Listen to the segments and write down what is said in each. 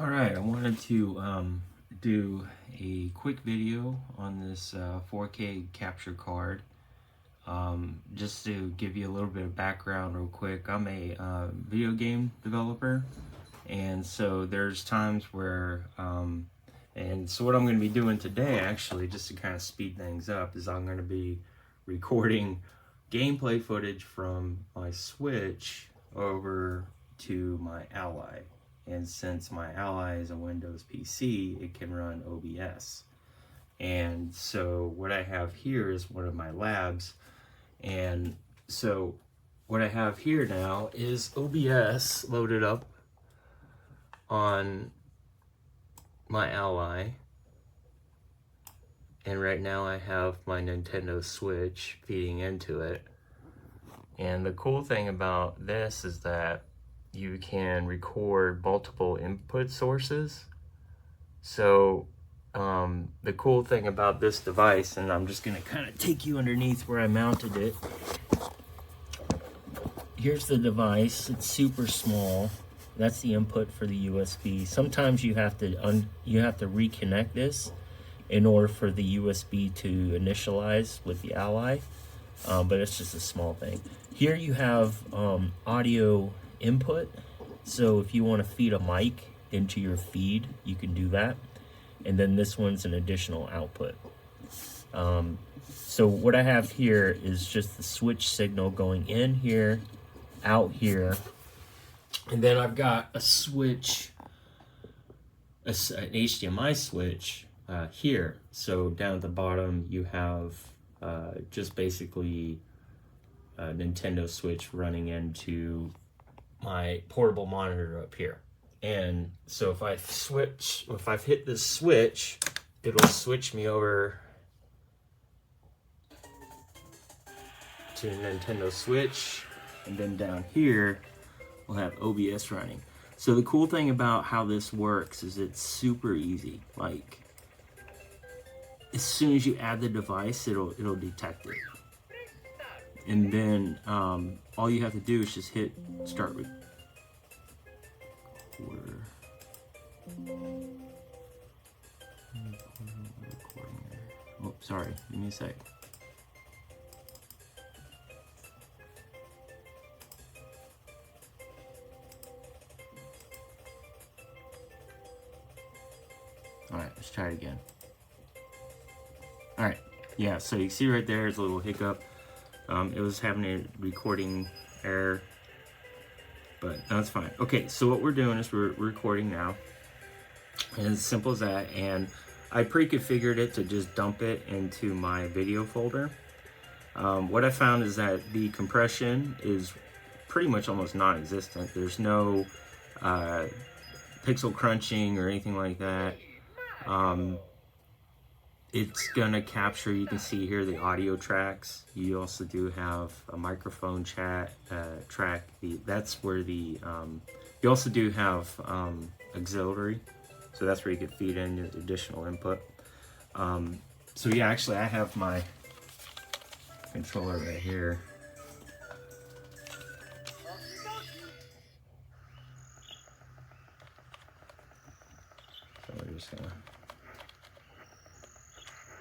Alright, I wanted to do a quick video on this 4K capture card. Just to give you a little bit of background real quick, I'm a video game developer, and so there's times where, and so what I'm going to be doing today, actually, just to kind of speed things up, is I'm going to be recording gameplay footage from my Switch over to my Ally. And since my Ally is a Windows PC, it can run OBS. And so what I have here is one of my labs. And so what I have here now is OBS loaded up on my Ally. And right now I have my Nintendo Switch feeding into it. And the cool thing about this is that you can record multiple input sources. So the cool thing about this device, and I'm just gonna kind of take you underneath where I mounted it. Here's the device. It's super small. That's the input for the USB. Sometimes you have to reconnect this in order for the USB to initialize with the Ally, but it's just a small thing. Here you have audio input, so if you want to feed a mic into your feed, you can do that. And then this one's an additional output. So what I have here is just the switch signal going in here, out here, and then I've got a switch, an HDMI switch here. So down at the bottom you have just basically a Nintendo Switch running into my portable monitor up here. And so if I've hit this switch, it'll switch me over to Nintendo Switch, and then down here we'll have OBS running. So the cool thing about how this works is it's super easy. Like, as soon as you add the device, it'll detect it. And then all you have to do is just hit start recorder. Oh, sorry, give me a sec. Alright, let's try it again. Alright, yeah, so you see right there, there's a little hiccup. It was having a recording error, but that's fine. Okay, so what we're doing is we're recording now, and it's as simple as that. And I pre-configured it to just dump it into my video folder. What I found is that the compression is pretty much almost non-existent. There's no pixel crunching or anything like that. It's gonna capture, you can see here, the audio tracks. You also do have a microphone track. That's where the, you also do have auxiliary. So that's where you could feed in additional input. So yeah, actually I have my controller right here. So we're just gonna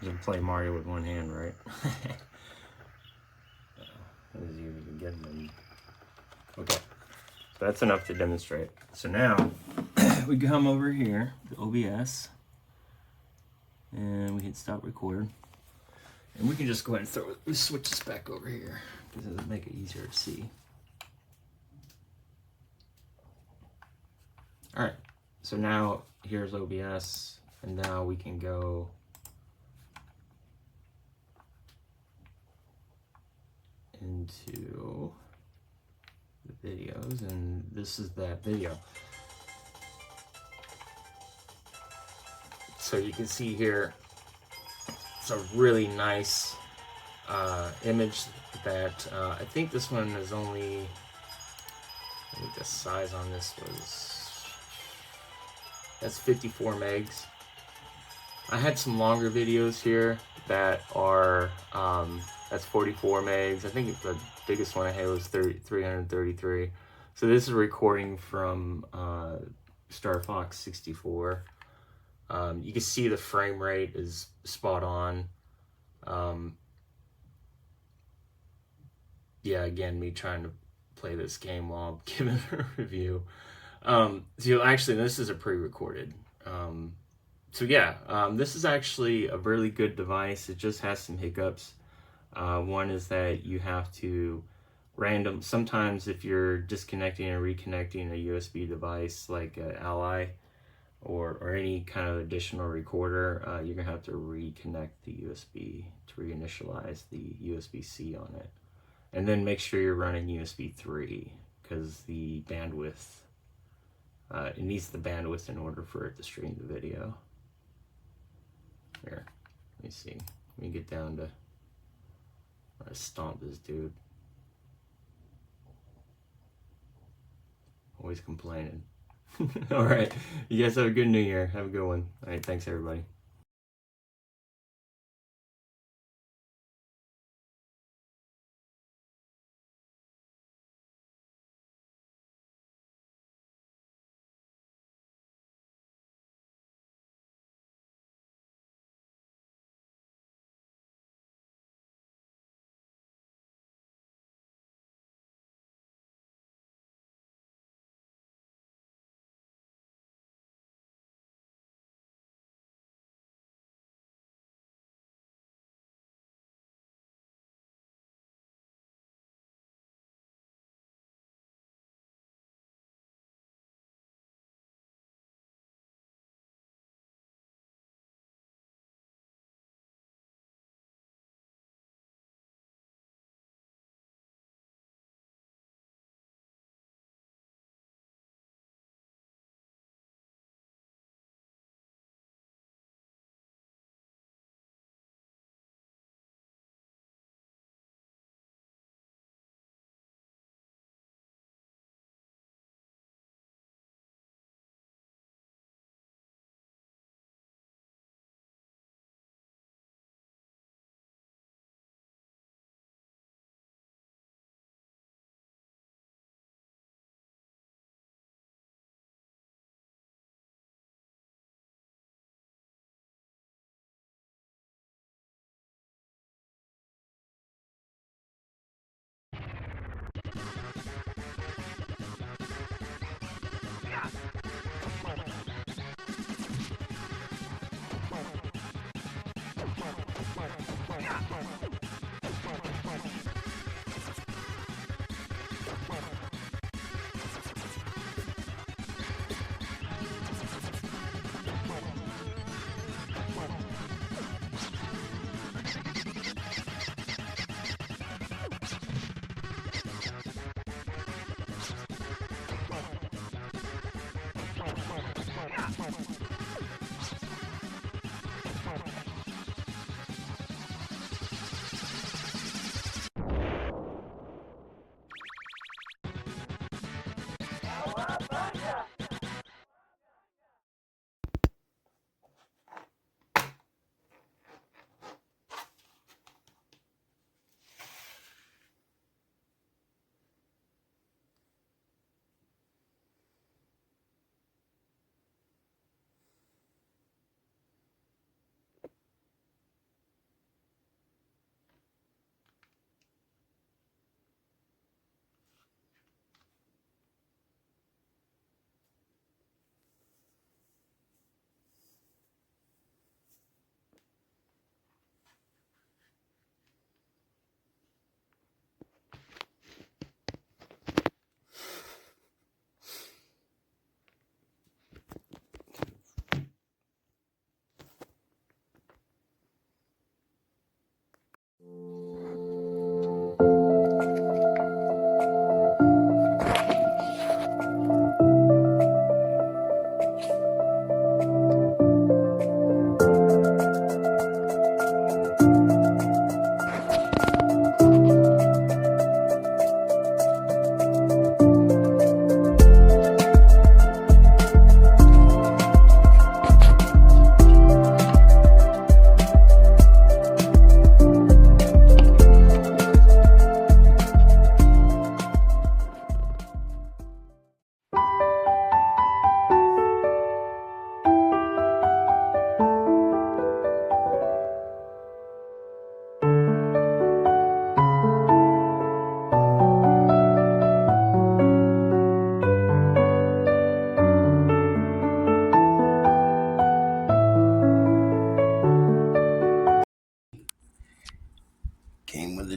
you can play Mario with one hand, right? As easy as you can get them. Okay, so that's enough to demonstrate. So now we come over here to OBS, and we hit stop record, and we can just go ahead and switch this back over here because it'll make it easier to see. All right, so now here's OBS, and now we can go into the videos, and this is that video. So you can see here, it's a really nice image that I think this one is only, I think the size on this was, that's 54 megs. I had some longer videos here that are that's 44 megs. I think the biggest one I had was 333. So this is a recording from Star Fox 64. You can see the frame rate is spot on. Yeah, again, me trying to play this game while I'm giving a review. So actually, this is a pre-recorded. So yeah, this is actually a really good device. It just has some hiccups. One is that you have to sometimes if you're disconnecting and reconnecting a USB device like an Ally or any kind of additional recorder, you're gonna have to reconnect the USB to reinitialize the USB-C on it. And then make sure you're running USB 3 because the bandwidth, it needs the bandwidth in order for it to stream the video. Here, let me see. Let me get down to, I stomp this dude. Always complaining. All right, you guys have a good New Year. Have a good one. All right, thanks everybody.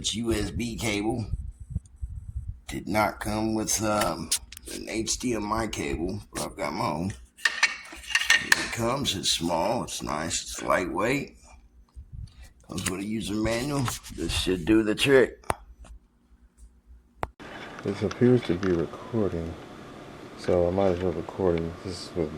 its USB cable. Did not come with an HDMI cable, but I've got my own. Here it comes. It's small. It's nice. It's lightweight. Comes with a user manual. This should do the trick. This appears to be recording, so I might as well record. This is with